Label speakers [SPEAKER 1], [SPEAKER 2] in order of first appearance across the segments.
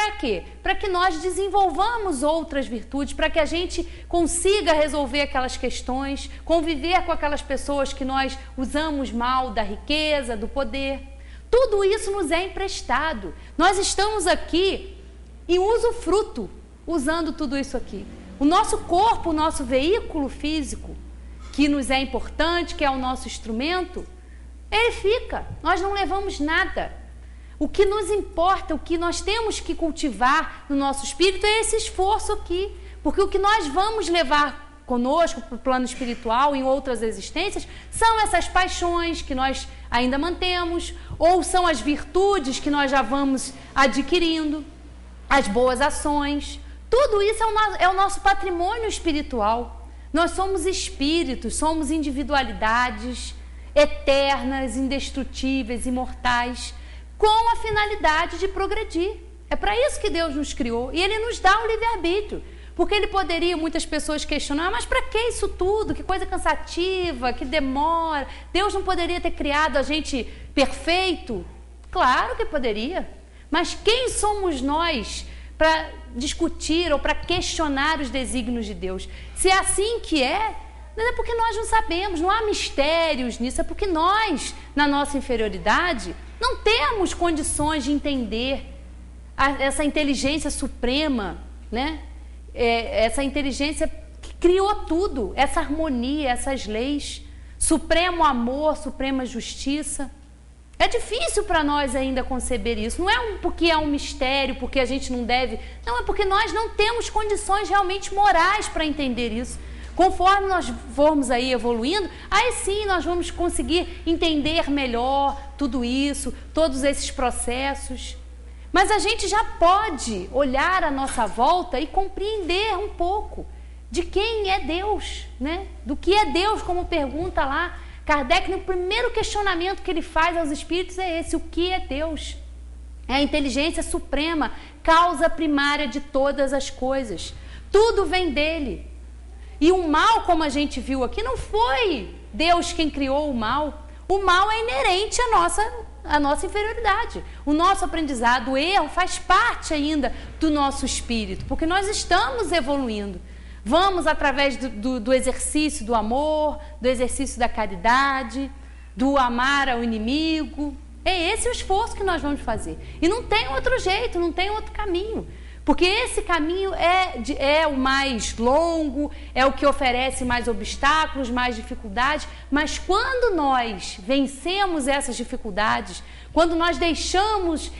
[SPEAKER 1] para quê? Para que nós desenvolvamos outras virtudes, para que a gente consiga resolver aquelas questões, conviver com aquelas pessoas que nós usamos mal da riqueza, do poder. Tudo isso nos é emprestado. Nós estamos aqui em usufruto, usando tudo isso aqui. O nosso corpo, o nosso veículo físico, que nos é importante, que é o nosso instrumento, ele fica. Nós não levamos nada. O que nos importa, o que nós temos que cultivar no nosso espírito é esse esforço aqui. Porque o que nós vamos levar conosco para o plano espiritual, em outras existências, são essas paixões que nós ainda mantemos, ou são as virtudes que nós já vamos adquirindo, as boas ações. Tudo isso é o nosso patrimônio espiritual. Nós somos espíritos, somos individualidades eternas, indestrutíveis, imortais, com a finalidade de progredir. É para isso que Deus nos criou. E Ele nos dá o livre-arbítrio. Porque Ele poderia, muitas pessoas questionar, mas para que isso tudo? Que coisa cansativa, que demora. Deus não poderia ter criado a gente perfeito? Claro que poderia. Mas quem somos nós para discutir ou para questionar os desígnios de Deus? Se é assim que é, não é porque nós não sabemos, não há mistérios nisso, é porque nós, na nossa inferioridade, não temos condições de entender essa inteligência suprema, né? Essa inteligência que criou tudo, essa harmonia, essas leis, supremo amor, suprema justiça. É difícil para nós ainda conceber isso. Não é porque é um mistério, porque a gente não deve. Não, é porque nós não temos condições realmente morais para entender isso. Conforme nós formos aí evoluindo, aí sim nós vamos conseguir entender melhor tudo isso, todos esses processos. Mas a gente já pode olhar à nossa volta e compreender um pouco de quem é Deus, né? Do que é Deus, como pergunta lá Kardec, no primeiro questionamento que ele faz aos espíritos é esse: o que é Deus? É a inteligência suprema, causa primária de todas as coisas. Tudo vem dele. E o mal, como a gente viu aqui, não foi Deus quem criou o mal. O mal é inerente à nossa inferioridade. O nosso aprendizado, o erro, faz parte ainda do nosso espírito, porque nós estamos evoluindo. Vamos através do exercício do amor, do exercício da caridade, do amar ao inimigo. É esse o esforço que nós vamos fazer. E não tem outro jeito, não tem outro caminho. Porque esse caminho é o mais longo, é o que oferece mais obstáculos, mais dificuldades. Mas quando nós vencemos essas dificuldades, quando nós deixamos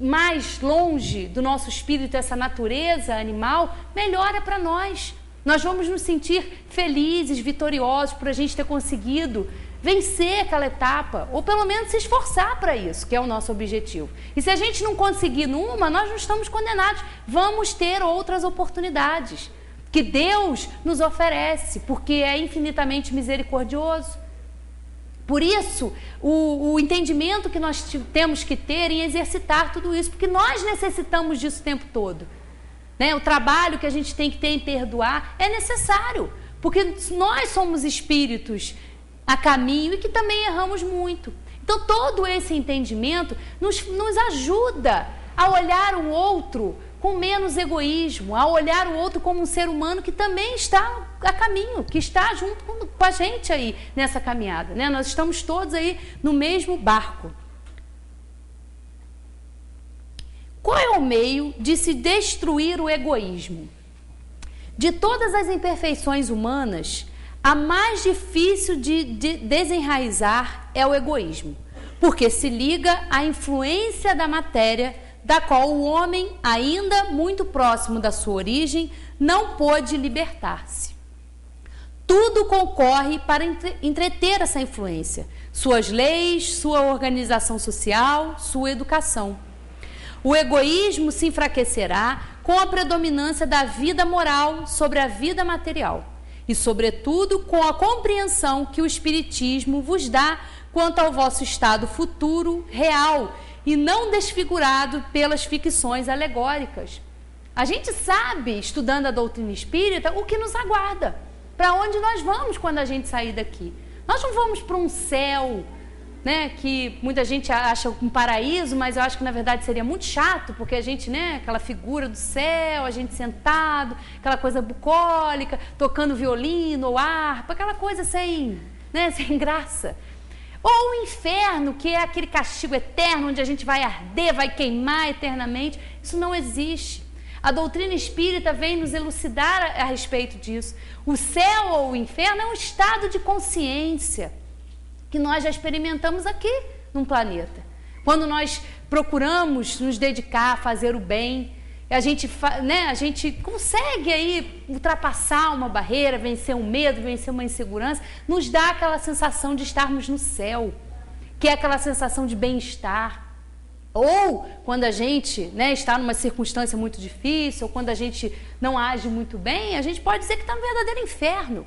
[SPEAKER 1] mais longe do nosso espírito essa natureza animal, melhora para nós. Nós vamos nos sentir felizes, vitoriosos por a gente ter conseguido vencer aquela etapa, ou pelo menos se esforçar para isso, que é o nosso objetivo. E se a gente não conseguir numa, nós não estamos condenados. Vamos ter outras oportunidades que Deus nos oferece, porque é infinitamente misericordioso. Por isso, o entendimento que nós temos que ter em exercitar tudo isso, porque nós necessitamos disso o tempo todo. Né? O trabalho que a gente tem que ter em perdoar é necessário, porque nós somos espíritos a caminho e que também erramos muito. Então, todo esse entendimento nos ajuda a olhar o outro com menos egoísmo, a olhar o outro como um ser humano que também está a caminho, que está junto com a gente aí nessa caminhada, né? Nós estamos todos aí no mesmo barco. Qual é o meio de se destruir o egoísmo? De todas as imperfeições humanas, a mais difícil de desenraizar é o egoísmo, porque se liga à influência da matéria, da qual o homem, ainda muito próximo da sua origem, não pôde libertar-se. Tudo concorre para entreter essa influência, suas leis, sua organização social, sua educação. O egoísmo se enfraquecerá com a predominância da vida moral sobre a vida material e, sobretudo, com a compreensão que o Espiritismo vos dá quanto ao vosso estado futuro, real, e não desfigurado pelas ficções alegóricas. A gente sabe, estudando a doutrina espírita, o que nos aguarda, para onde nós vamos quando a gente sair daqui. Nós não vamos para um céu, né, que muita gente acha um paraíso, mas eu acho que na verdade seria muito chato, porque a gente, né, aquela figura do céu, a gente sentado, aquela coisa bucólica, tocando violino ou harpa, aquela coisa sem, né, sem graça. Ou o inferno, que é aquele castigo eterno, onde a gente vai arder, vai queimar eternamente. Isso não existe. A doutrina espírita vem nos elucidar a respeito disso. O céu ou o inferno é um estado de consciência que nós já experimentamos aqui no planeta. Quando nós procuramos nos dedicar a fazer o bem, a gente consegue aí ultrapassar uma barreira, vencer um medo, vencer uma insegurança, nos dá aquela sensação de estarmos no céu, que é aquela sensação de bem-estar. Ou quando a gente, né, está numa circunstância muito difícil, ou quando a gente não age muito bem, a gente pode dizer que está no verdadeiro inferno.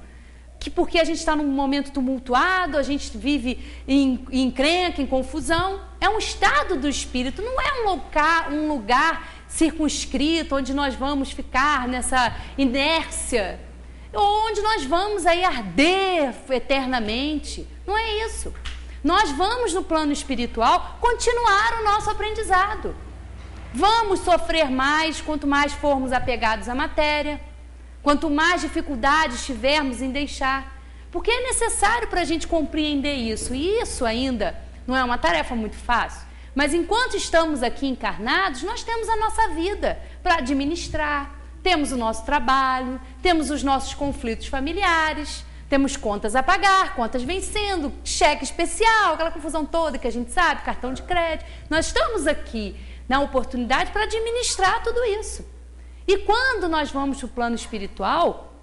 [SPEAKER 1] Que porque a gente está num momento tumultuado, a gente vive em encrenca, em confusão. É um estado do espírito, não é um lugar circunscrito, onde nós vamos ficar nessa inércia, ou onde nós vamos aí arder eternamente. Não é isso. Nós vamos no plano espiritual continuar o nosso aprendizado. Vamos sofrer mais quanto mais formos apegados à matéria, quanto mais dificuldades tivermos em deixar. Porque é necessário para a gente compreender isso. E isso ainda não é uma tarefa muito fácil. Mas enquanto estamos aqui encarnados, nós temos a nossa vida para administrar. Temos o nosso trabalho, temos os nossos conflitos familiares, temos contas a pagar, contas vencendo, cheque especial, aquela confusão toda que a gente sabe, cartão de crédito. Nós estamos aqui na oportunidade para administrar tudo isso. E quando nós vamos para o plano espiritual,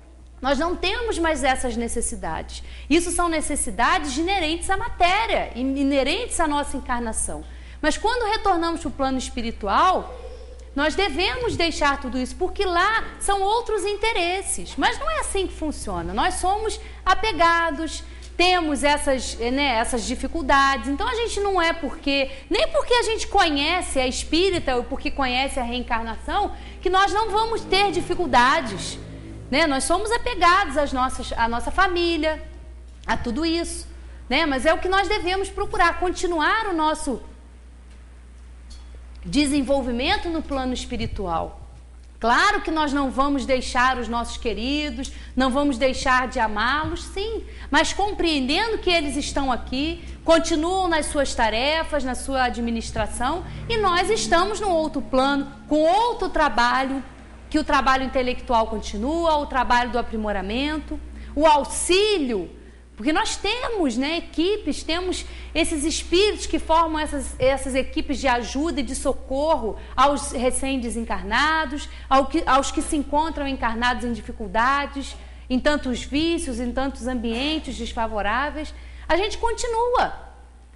[SPEAKER 1] nós não temos mais essas necessidades. Isso são necessidades inerentes à matéria, inerentes à nossa encarnação. Mas quando retornamos para o plano espiritual, nós devemos deixar tudo isso, porque lá são outros interesses. Mas não é assim que funciona. Nós somos apegados, temos essas dificuldades. Então a gente não é nem porque a gente conhece a espírita ou porque conhece a reencarnação, que nós não vamos ter dificuldades. Né? Nós somos apegados à nossa família, a tudo isso. Né? Mas é o que nós devemos procurar, continuar o nosso desenvolvimento no plano espiritual. Claro que nós não vamos deixar os nossos queridos, não vamos deixar de amá-los, sim, mas compreendendo que eles estão aqui, continuam nas suas tarefas, na sua administração, e nós estamos no outro plano, com outro trabalho, que o trabalho intelectual continua, o trabalho do aprimoramento, o auxílio. Porque nós temos, né, equipes, temos esses espíritos que formam essas equipes de ajuda e de socorro aos recém-desencarnados, aos que se encontram encarnados em dificuldades, em tantos vícios, em tantos ambientes desfavoráveis. A gente continua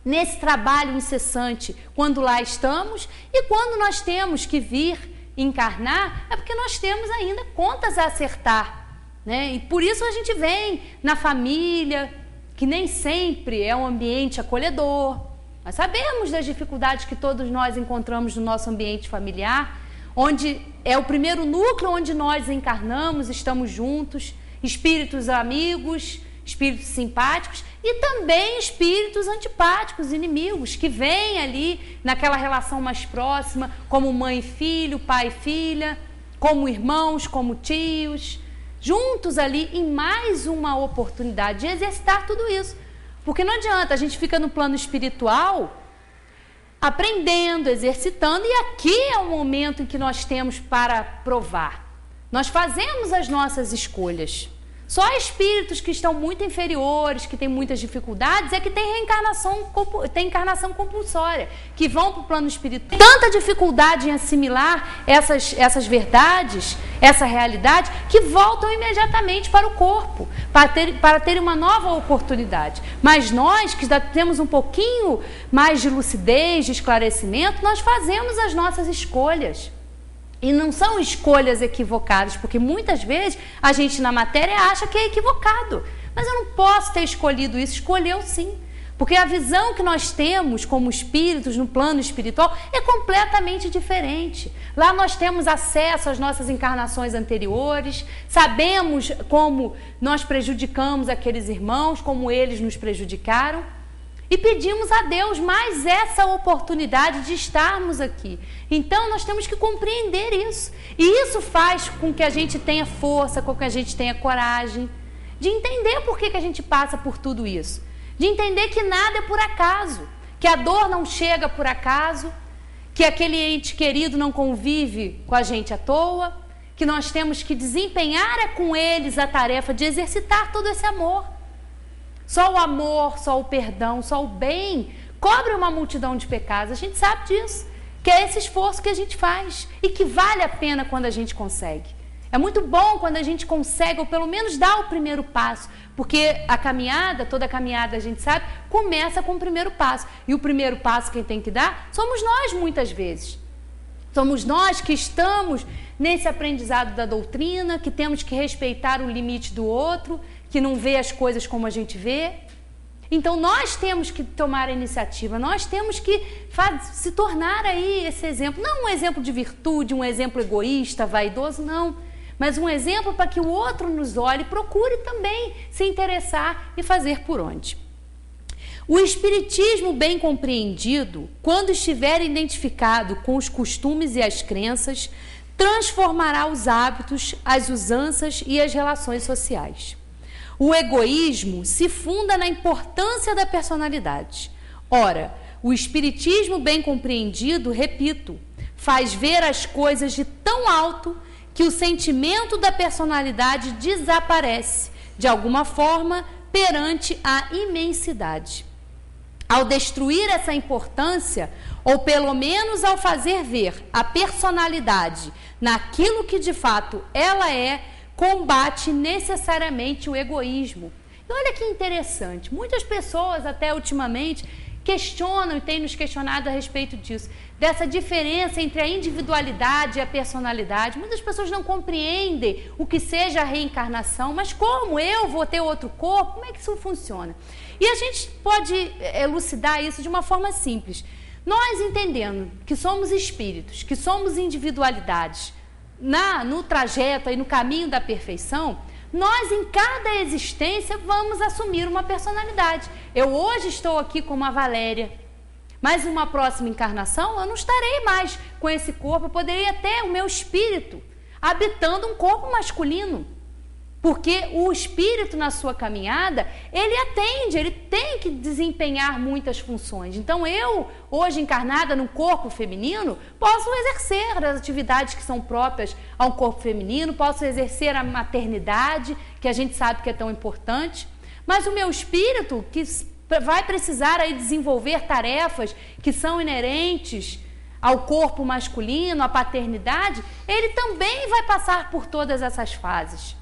[SPEAKER 1] nesse trabalho incessante quando lá estamos, e quando nós temos que vir encarnar, é porque nós temos ainda contas a acertar. Né? E por isso a gente vem na família, que nem sempre é um ambiente acolhedor. Nós sabemos das dificuldades que todos nós encontramos no nosso ambiente familiar, onde é o primeiro núcleo onde nós encarnamos, estamos juntos, espíritos amigos, espíritos simpáticos e também espíritos antipáticos, inimigos, que vêm ali naquela relação mais próxima, como mãe e filho, pai e filha, como irmãos, como tios, juntos ali em mais uma oportunidade de exercitar tudo isso. Porque não adianta, a gente fica no plano espiritual aprendendo, exercitando, e aqui é o momento em que nós temos para provar. Nós fazemos as nossas escolhas. Só espíritos que estão muito inferiores, que têm muitas dificuldades, é que tem encarnação compulsória, que vão para o plano espiritual. Tanta dificuldade em assimilar essas verdades, essa realidade, que voltam imediatamente para o corpo, para ter uma nova oportunidade. Mas nós, que já temos um pouquinho mais de lucidez, de esclarecimento, nós fazemos as nossas escolhas. E não são escolhas equivocadas, porque muitas vezes a gente na matéria acha que é equivocado. Mas eu não posso ter escolhido isso, escolheu sim. Porque a visão que nós temos como espíritos no plano espiritual é completamente diferente. Lá nós temos acesso às nossas encarnações anteriores, sabemos como nós prejudicamos aqueles irmãos, como eles nos prejudicaram. e pedimos a Deus mais essa oportunidade de estarmos aqui. Então nós temos que compreender isso. E isso faz com que a gente tenha força, com que a gente tenha coragem de entender por que a gente passa por tudo isso. De entender que nada é por acaso, que a dor não chega por acaso, que aquele ente querido não convive com a gente à toa, que nós temos que desempenhar com eles a tarefa de exercitar todo esse amor. Só o amor, só o perdão, só o bem cobre uma multidão de pecados. A gente sabe disso, que é esse esforço que a gente faz e que vale a pena quando a gente consegue. É muito bom quando a gente consegue, ou pelo menos dá o primeiro passo, porque a caminhada, toda a caminhada a gente sabe, começa com o primeiro passo. E o primeiro passo quem tem que dar somos nós muitas vezes. Somos nós que estamos nesse aprendizado da doutrina, que temos que respeitar o limite do outro, que não vê as coisas como a gente vê. Então nós temos que tomar a iniciativa, nós temos que se tornar aí esse exemplo, não um exemplo de virtude, um exemplo egoísta, vaidoso, não, mas um exemplo para que o outro nos olhe e procure também se interessar e fazer por onde. O espiritismo bem compreendido, quando estiver identificado com os costumes e as crenças, transformará os hábitos, as usanças e as relações sociais. O egoísmo se funda na importância da personalidade. Ora, o espiritismo bem compreendido, repito, faz ver as coisas de tão alto que o sentimento da personalidade desaparece, de alguma forma, perante a imensidade. Ao destruir essa importância, ou pelo menos ao fazer ver a personalidade naquilo que de fato ela é, combate necessariamente o egoísmo. E olha que interessante, muitas pessoas até ultimamente questionam e têm nos questionado a respeito disso, dessa diferença entre a individualidade e a personalidade. Muitas pessoas não compreendem o que seja a reencarnação, mas como eu vou ter outro corpo? Como é que isso funciona? E a gente pode elucidar isso de uma forma simples. Nós entendendo que somos espíritos, que somos individualidades, no trajeto e no caminho da perfeição, nós em cada existência vamos assumir uma personalidade. Eu hoje estou aqui como a Valéria, mas em uma próxima encarnação eu não estarei mais com esse corpo, eu poderia ter o meu espírito habitando um corpo masculino. Porque o espírito na sua caminhada, ele atende, ele tem que desempenhar muitas funções. Então eu, hoje encarnada num corpo feminino, posso exercer as atividades que são próprias a um corpo feminino, posso exercer a maternidade, que a gente sabe que é tão importante. Mas o meu espírito, que vai precisar aí desenvolver tarefas que são inerentes ao corpo masculino, à paternidade, ele também vai passar por todas essas fases.